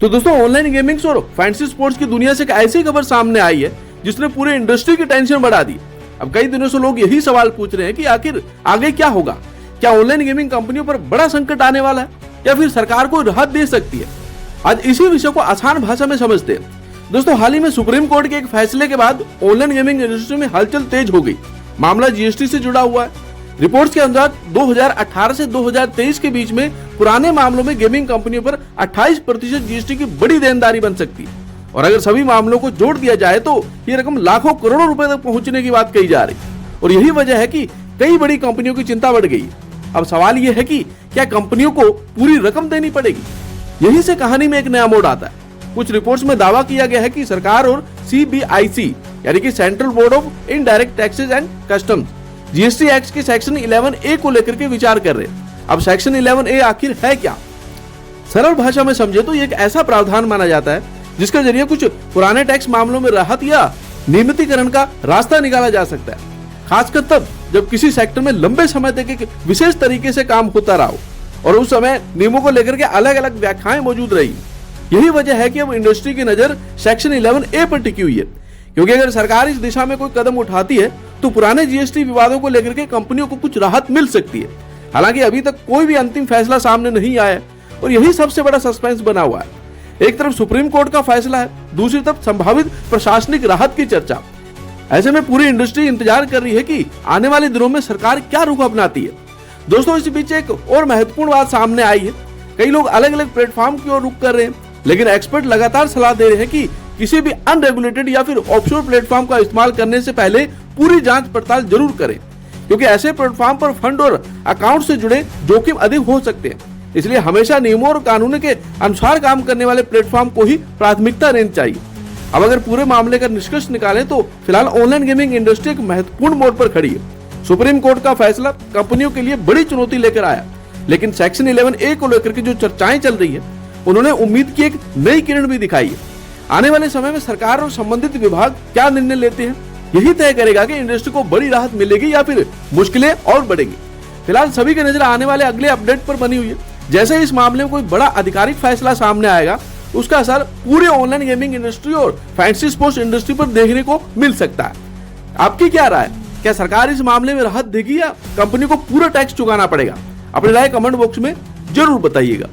तो दोस्तों online gamings और फैंसी स्पोर्ट्स की दुनिया से एक ऐसी खबर सामने आई है जिसने पूरे इंडस्ट्री की टेंशन बढ़ा दी। अब कई दिनों से लोग यही सवाल पूछ रहे हैं कि आखिर आगे क्या होगा, क्या ऑनलाइन गेमिंग कंपनियों पर बड़ा संकट आने वाला है या फिर सरकार को राहत दे सकती है। आज इसी विषय को आसान भाषा में समझते हैं। दोस्तों हाल ही में सुप्रीम कोर्ट के एक फैसले के बाद ऑनलाइन गेमिंग इंडस्ट्री में हलचल तेज हो गई। मामला जीएसटी से जुड़ा हुआ है। रिपोर्ट्स के अनुसार 2018 से 2023 के बीच में पुराने मामलों में गेमिंग कंपनियों पर 28% जीएसटी की बड़ी देनदारी बन सकती है और अगर सभी मामलों को जोड़ दिया जाए तो ये रकम लाखों करोड़ों रुपए तक पहुंचने की बात कही जा रही है। और यही वजह है कि कई बड़ी कंपनियों की चिंता बढ़ गई है। अब सवाल यह है कि क्या कंपनियों को पूरी रकम देनी पड़ेगी। यही से कहानी में एक नया मोड़ आता है। कुछ रिपोर्ट्स में दावा किया गया है कि सरकार और CBIC यानी कि central board of indirect taxes and customs GST act के सेक्शन 11A को लेकर के विचार कर रहे हैं। अब सेक्शन 11A आखिर है क्या? सरल भाषा में समझे तो ये एक ऐसा प्रावधान माना जाता है जिसके जरिए कुछ पुराने टैक्स मामलों में राहत या नियमितीकरण का रास्ता निकाला जा सकता है, खासकर तब जब किसी सेक्टर में लंबे समय तक एक विशेष तरीके से काम होता रहा हो और उस समय नियमों को लेकर के अलग अलग व्याख्याएं मौजूद रही। यही वजह है कि अब इंडस्ट्री की नजर सेक्शन 11A पर टिकी हुई है, क्योंकि अगर सरकार इस दिशा में कोई कदम उठाती है तो पुराने जीएसटी विवादों को लेकर के कंपनियों को कुछ राहत मिल सकती है। हालांकि अभी तक कोई भी अंतिम फैसला सामने नहीं आया है और यही सबसे बड़ा सस्पेंस बना हुआ है। एक तरफ सुप्रीम कोर्ट का फैसला है, दूसरी तरफ संभावित प्रशासनिक राहत की चर्चा। ऐसे में पूरी इंडस्ट्री इंतजार कर रही है कि आने वाले दिनों में सरकार क्या रुख अपनाती है। दोस्तों इस बीच एक और महत्वपूर्ण बात सामने आई है। कई लोग अलग अलग प्लेटफॉर्म की ओर रुख कर रहे हैं, लेकिन एक्सपर्ट लगातार सलाह दे रहे हैं कि किसी भी अनरेगुलेटेड या फिर ऑफशोर प्लेटफॉर्म का इस्तेमाल करने से पहले पूरी जांच पड़ताल जरूर करें, क्योंकि ऐसे प्लेटफॉर्म पर फंड और अकाउंट से जुड़े जोखिम अधिक हो सकते हैं। इसलिए हमेशा नियमों और कानून के अनुसार काम करने वाले प्लेटफॉर्म को ही प्राथमिकता देनी चाहिए। अब अगर पूरे मामले का निष्कर्ष निकालें तो फिलहाल ऑनलाइन गेमिंग इंडस्ट्री एक महत्वपूर्ण मोड़ पर खड़ी है। सुप्रीम कोर्ट का फैसला कंपनियों के लिए बड़ी चुनौती लेकर आया, लेकिन सेक्शन 11A को लेकर के जो चर्चाएं चल रही है उन्होंने उम्मीद की एक नई किरण भी दिखाई है। आने वाले समय में सरकार और संबंधित विभाग क्या निर्णय लेते हैं यही तय करेगा कि इंडस्ट्री को बड़ी राहत मिलेगी या फिर मुश्किलें और बढ़ेंगी। फिलहाल सभी की नजर आने वाले अगले अपडेट पर बनी हुई है। जैसे इस मामले में कोई बड़ा आधिकारिक फैसला सामने आएगा उसका असर पूरे ऑनलाइन गेमिंग इंडस्ट्री और फैंसी स्पोर्ट्स इंडस्ट्री पर देखने को मिल सकता है। आपकी क्या राय? क्या सरकार इस मामले में राहत देगी या कंपनी को पूरा टैक्स चुकाना पड़ेगा? अपनी राय कमेंट बॉक्स में जरूर बताइएगा।